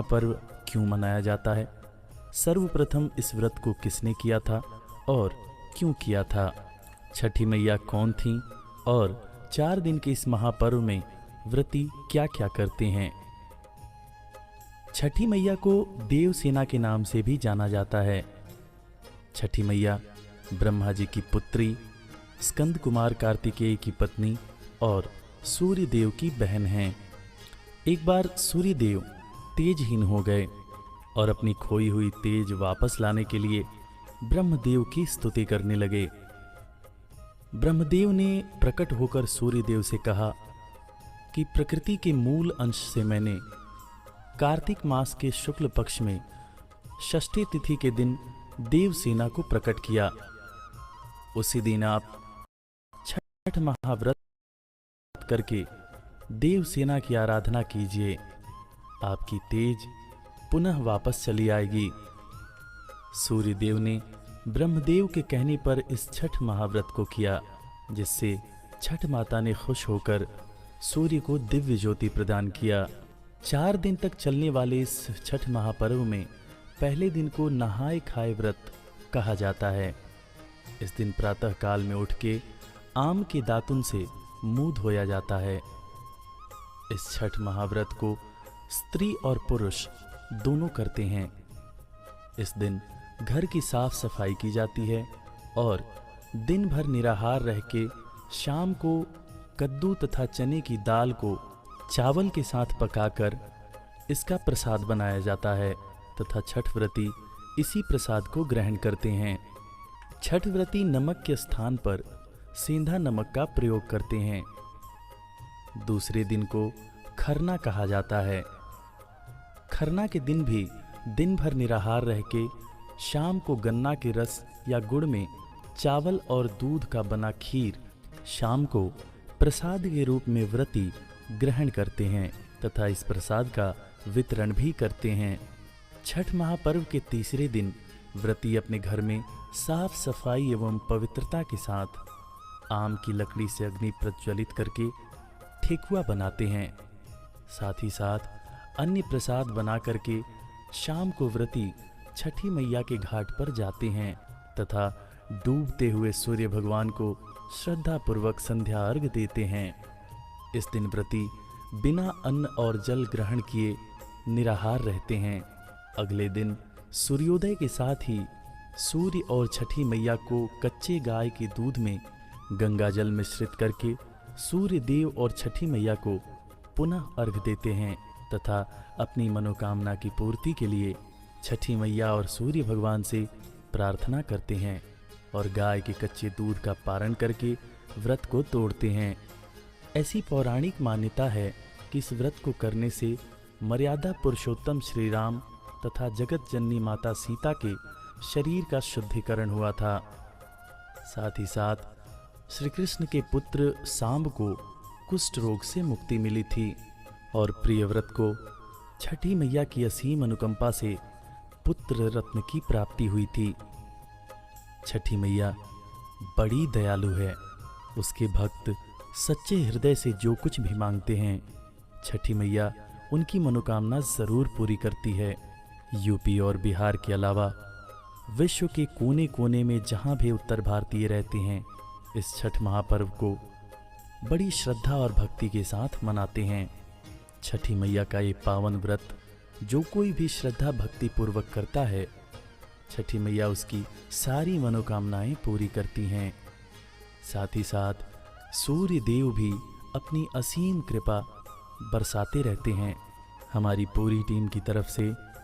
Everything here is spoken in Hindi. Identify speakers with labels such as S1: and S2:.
S1: पर्व क्यों मनाया जाता है? सर्वप्रथम इस व्रत को किसने किया था और क्यों किया था? छठी मैया कौन थीं और 4 दिन के इस महापर्व में व्रती क्या क्या करते हैं? छठी मैया को देवसेना के नाम से भी जाना जाता है। छठी मैया ब्रह्मा जी की पुत्री, स्कंद कुमार कार्तिकेय की पत्नी और सूर्य देव की बहन हैं। एक बार सूर्य देव तेजहीन हो गए और अपनी खोई हुई तेज वापस लाने के लिए ब्रह्मदेव की स्तुति करने लगे। ब्रह्मदेव ने प्रकट होकर सूर्य देव से कहा कि प्रकृति के मूल अंश से मैंने कार्तिक मास के शुक्ल पक्ष में षष्ठी तिथि के दिन देवसेना को प्रकट किया। उसी दिन आप छठ महाव्रत करके देवसेना की आराधना कीजिए, आपकी तेज पुनः वापस चली आएगी। सूर्य देव ने ब्रह्मदेव के कहने पर इस छठ महाव्रत को किया, जिससे छठ माता ने खुश होकर सूर्य को दिव्य ज्योति प्रदान किया। 4 दिन तक चलने वाले इस छठ महापर्व में पहले दिन को नहाए खाए व्रत कहा जाता है। इस दिन प्रातः काल में उठ के आम के दातुन से मुंह धोया जाता है। इस छठ महाव्रत को स्त्री और पुरुष दोनों करते हैं। इस दिन घर की साफ सफाई की जाती है और दिन भर निराहार रह के शाम को कद्दू तथा चने की दाल को चावल के साथ पकाकर इसका प्रसाद बनाया जाता है तथा छठ व्रती इसी प्रसाद को ग्रहण करते हैं। छठ व्रती नमक के स्थान पर सेंधा नमक का प्रयोग करते हैं। दूसरे दिन को खरना कहा जाता है। खरना के दिन भी दिन भर निराहार रह के शाम को गन्ना के रस या गुड़ में चावल और दूध का बना खीर शाम को प्रसाद के रूप में व्रती ग्रहण करते हैं तथा इस प्रसाद का वितरण भी करते हैं। छठ महापर्व के तीसरे दिन व्रती अपने घर में साफ सफाई एवं पवित्रता के साथ आम की लकड़ी से अग्नि प्रज्वलित करके ठेकुआ बनाते हैं। साथ ही साथ अन्य प्रसाद बना करके शाम को व्रती छठी मैया के घाट पर जाते हैं तथा डूबते हुए सूर्य भगवान को श्रद्धा पूर्वक संध्या अर्घ देते हैं। इस दिन व्रती बिना अन्न और जल ग्रहण किए निराहार रहते हैं। अगले दिन सूर्योदय के साथ ही सूर्य और छठी मैया को कच्चे गाय के दूध में गंगा जल मिश्रित करके सूर्य देव और छठी मैया को पुनः अर्घ देते हैं तथा अपनी मनोकामना की पूर्ति के लिए छठी मैया और सूर्य भगवान से प्रार्थना करते हैं और गाय के कच्चे दूध का पारण करके व्रत को तोड़ते हैं। ऐसी पौराणिक मान्यता है कि इस व्रत को करने से मर्यादा पुरुषोत्तम श्री राम तथा जगत जननी माता सीता के शरीर का शुद्धिकरण हुआ था। साथ ही साथ श्री कृष्ण के पुत्र सांब को कुष्ठ रोग से मुक्ति मिली थी और प्रिय व्रत को छठी मैया की असीम अनुकंपा से पुत्र रत्न की प्राप्ति हुई थी। छठी मैया बड़ी दयालु है। उसके भक्त सच्चे हृदय से जो कुछ भी मांगते हैं छठी मैया उनकी मनोकामना जरूर पूरी करती है। यूपी और बिहार के अलावा विश्व के कोने कोने में जहाँ भी उत्तर भारतीय रहते हैं इस छठ महापर्व को बड़ी श्रद्धा और भक्ति के साथ मनाते हैं। छठी मैया का ये पावन व्रत जो कोई भी श्रद्धा भक्ति पूर्वक करता है छठी मैया उसकी सारी मनोकामनाएं पूरी करती हैं। साथ ही साथ सूर्य देव भी अपनी असीम कृपा बरसाते रहते हैं। हमारी पूरी टीम की तरफ से